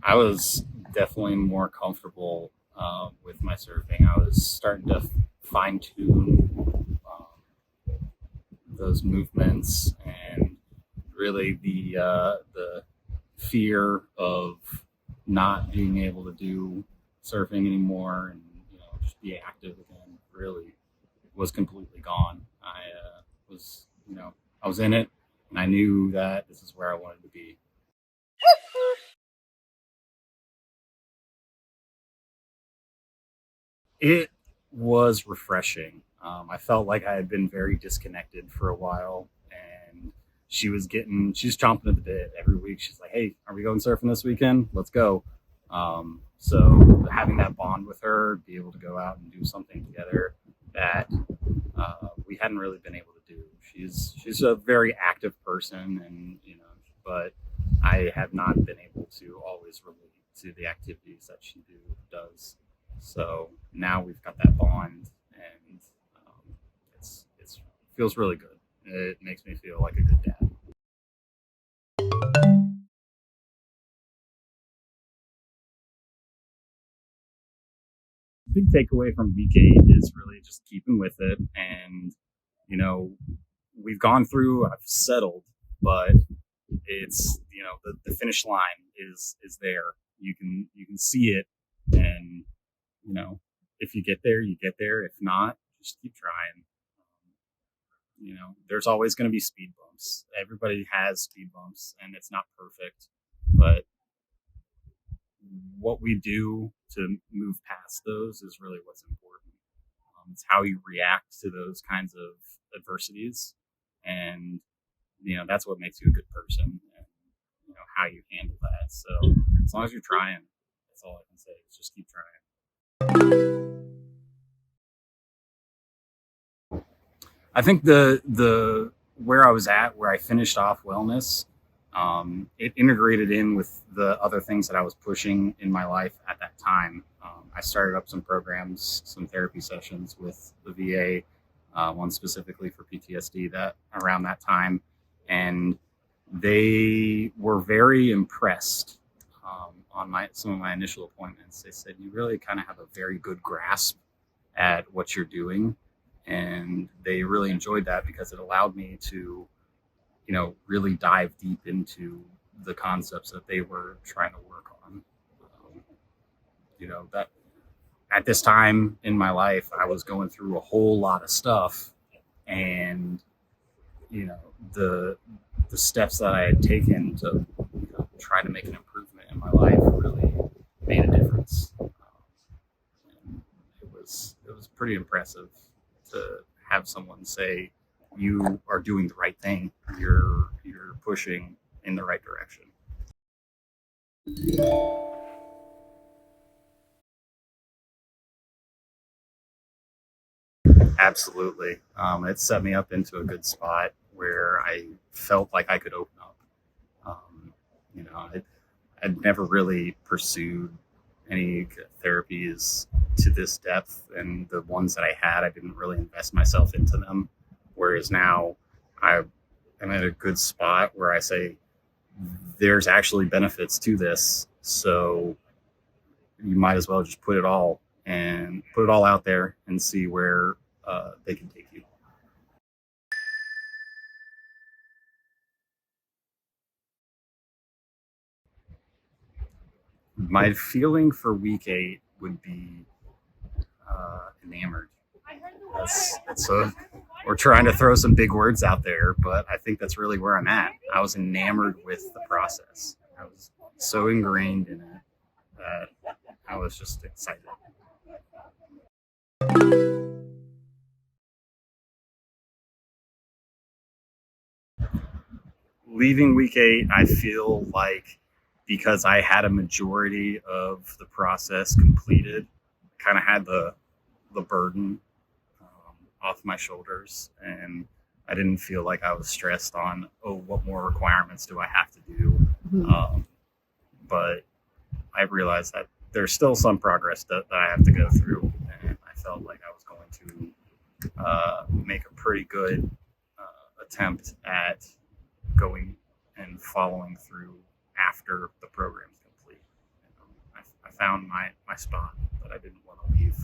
I was definitely more comfortable with my surfing. I was starting to fine tune those movements, and really the fear of not being able to do surfing anymore and just be active again really was completely gone. I was I was in it, and I knew that this is where I wanted to be. It was refreshing. I felt like I had been very disconnected for a while, and she's chomping at the bit every week. She's like, "Hey, are we going surfing this weekend? Let's go." So having that bond with her, be able to go out and do something together that we hadn't really been able to do. She's a very active person, and but I have not been able to always relate to the activities that does. So now we've got that bond, and it feels really good. It makes me feel like a good dad. Big takeaway from week 8 is really just keeping with it, and you know we've gone through. I've settled, but it's the finish line is there. You can see it, and if you get there, you get there. If not, just keep trying. There's always going to be speed bumps. Everybody has speed bumps, and it's not perfect, but what we do to move past those is really what's important. It's how you react to those kinds of adversities, and that's what makes you a good person, and how you handle that. So as long as you're trying, that's all I can say is just keep trying. I think the where I was at, where I finished off wellness, it integrated in with the other things that I was pushing in my life at that time. I started up some programs, some therapy sessions with the VA, one specifically for PTSD that around that time, and they were very impressed on my some of my initial appointments. They said you really kind of have a very good grasp at what you're doing, and they really enjoyed that because it allowed me to really dive deep into the concepts that they were trying to work on. That at this time in my life I was going through a whole lot of stuff, and you know the the steps that I had taken to try to make an improvement in my life really made a difference. And it was pretty impressive to have someone say you are doing the right thing. You're pushing in the right direction. Absolutely. It set me up into a good spot where I felt like I could open up. Um, I'd never really pursued any therapies to this depth, and the ones that I had, I didn't really invest myself into them. Whereas now, I am at a good spot where I say there's actually benefits to this, so you might as well just put it all out there and see where they can take you. My feeling for week 8 would be enamored. That's a We're trying to throw some big words out there, but I think that's really where I'm at. I was enamored with the process. I was so ingrained in it that I was just excited. Leaving week 8, I feel like because I had a majority of the process completed, kind of had the burden off my shoulders, and I didn't feel like I was stressed on, oh, what more requirements do I have to do? But I realized that there's still some progress that I have to go through, and I felt like I was going to make a pretty good attempt at going and following through after the program's complete. found my spot that I didn't want to leave.